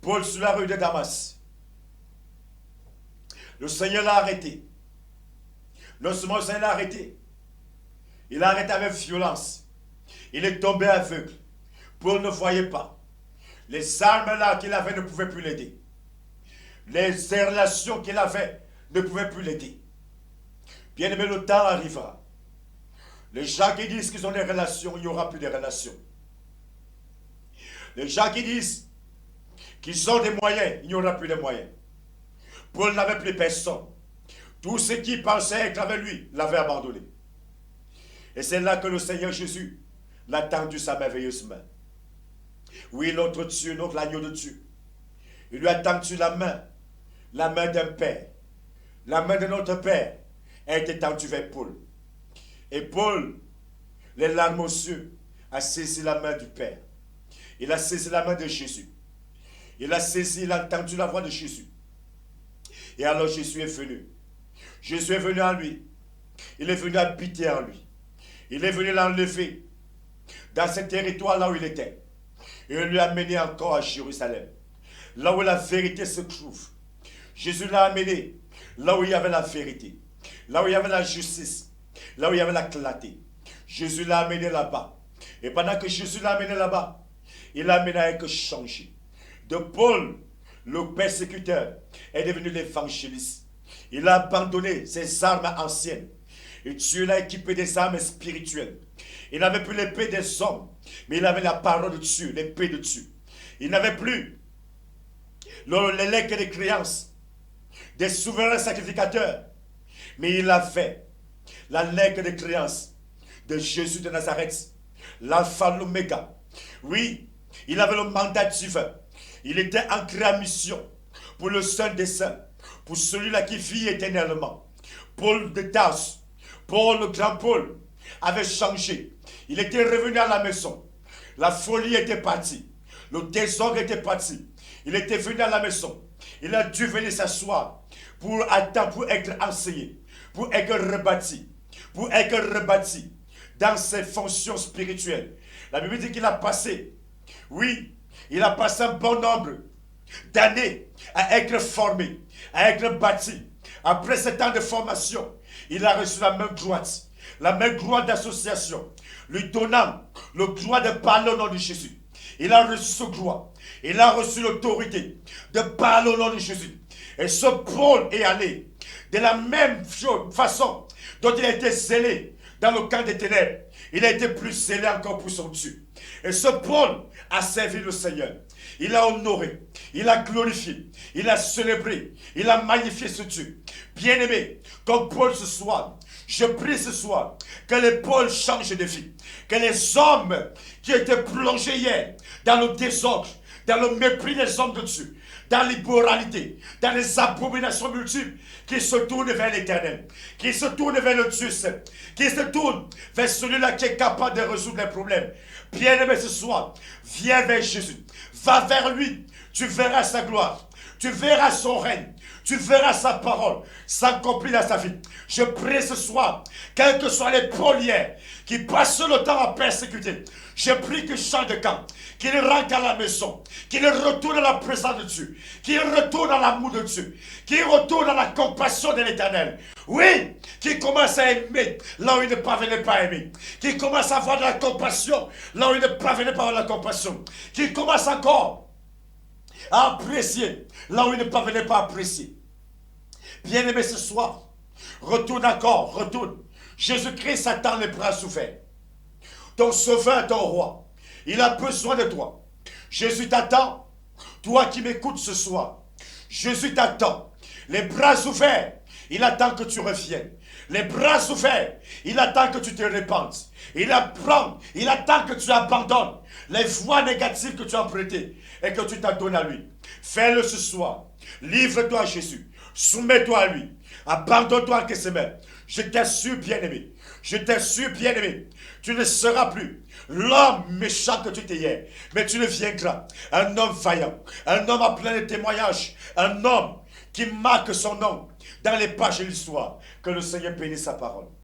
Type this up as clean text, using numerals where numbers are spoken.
Paul sur la rue de Damas. Le Seigneur l'a arrêté. Non seulement le Seigneur l'a arrêté, il l'a arrêté avec violence. Il est tombé aveugle. Paul ne voyait pas. Les armes là qu'il avait ne pouvaient plus l'aider. Les relations qu'il avait ne pouvaient plus l'aider. Bien aimé, le temps arrivera. Les gens qui disent qu'ils ont des relations, il n'y aura plus de relations. Les gens qui disent qu'ils ont des moyens, il n'y aura plus de moyens. Paul n'avait plus personne. Tous ceux qui pensaient être avec lui l'avaient abandonné. Et c'est là que le Seigneur Jésus l'a tendu sa merveilleuse main. Oui, notre Dieu, notre l'agneau de Dieu. Il lui a tendu la main d'un père. La main de notre père a été tendue vers Paul. Et Paul, les larmes aux yeux, a saisi la main du Père. Il a saisi la main de Jésus. Il a entendu la voix de Jésus. Et alors Jésus est venu. Jésus est venu en lui. Il est venu habiter en lui. Il est venu l'enlever dans ce territoire là où il était. Et il lui a amené encore à Jérusalem, là où la vérité se trouve. Jésus l'a amené là où il y avait la vérité, là où il y avait la justice, là où il y avait la clarté. Jésus l'a amené là-bas. Et pendant que Jésus l'a amené là-bas, il l'a amené à être changé. De Paul, le persécuteur, est devenu l'évangéliste. Il a abandonné ses armes anciennes. Et Dieu l'a équipé des armes spirituelles. Il n'avait plus l'épée des hommes, mais il avait la parole de Dieu, l'épée de Dieu. Il n'avait plus les lettres de créances des souverains sacrificateurs, mais il avait la lettre de créance de Jésus de Nazareth, l'alpha, l'oméga. Oui, il avait le mandat divin. Il était ancré en mission pour le Saint des Saints, pour celui-là qui vit éternellement. Paul de Tarse, Paul, le grand Paul, avait changé. Il était revenu à la maison. La folie était partie. Le désordre était parti. Il était venu à la maison. Il a dû venir s'asseoir pour attendre, pour être enseigné, pour être rebâti, dans ses fonctions spirituelles. La Bible dit qu'il a passé, oui, il a passé un bon nombre d'années à être formé, à être bâti. Après ce temps de formation, il a reçu la même gloire d'association, lui donnant le droit de parler au nom de Jésus. Il a reçu ce gloire. Il a reçu l'autorité de parler au nom de Jésus. Et ce Paul est allé de la même façon dont il a été scellé dans le camp des ténèbres. Il a été plus scellé encore pour son Dieu. Et ce Paul a servi le Seigneur. Il a honoré, il a glorifié, il a célébré, il a magnifié ce Dieu. Bien-aimé, comme Paul ce soir, je prie ce soir que les Paul changent de vie. Que les hommes qui étaient plongés hier dans le désordre, dans le mépris des hommes de Dieu, dans l'immoralité, dans les abominations multiples, qui se tournent vers l'Éternel, qui se tournent vers le Dieu Saint, qui se tournent vers celui-là qui est capable de résoudre les problèmes. Bien-aimé ce soir, viens vers Jésus, va vers lui, tu verras sa gloire, tu verras son règne, tu verras sa parole s'accomplir dans sa vie. Je prie ce soir, quels que soient les polières qui passent le temps à persécuter, je prie qu'ils changent de camp, qu'ils rentrent à la maison, qu'ils retournent à la présence de Dieu, qu'ils retournent à l'amour de Dieu, qu'ils retournent à la compassion de l'Éternel. Oui, qu'ils commencent à aimer là où ils ne parvenaient pas à aimer, qu'ils commencent à avoir de la compassion là où ils ne parvenaient pas à avoir de la compassion, qu'ils commencent encore à apprécier là où ils ne parvenaient pas à apprécier. Bien-aimé ce soir, retourne encore, retourne. Jésus-Christ attend les bras ouverts. Ton sauveur, ton roi, il a besoin de toi. Jésus t'attend, toi qui m'écoutes ce soir. Jésus t'attend, les bras ouverts, il attend que tu reviennes. Les bras ouverts, il attend que tu te répandes. Il attend que tu abandonnes les voies négatives que tu as empruntées et que tu t'adonnes à lui. Fais-le ce soir. Livre-toi à Jésus. Soumets-toi à lui. Abandonne-toi à ses mains. Je t'assure, bien-aimé. Je t'assure, bien-aimé. Tu ne seras plus l'homme méchant que tu étais hier, mais tu deviendras un homme vaillant, un homme à plein de témoignages, un homme qui marque son nom dans les pages de l'histoire. Que le Seigneur bénisse sa parole.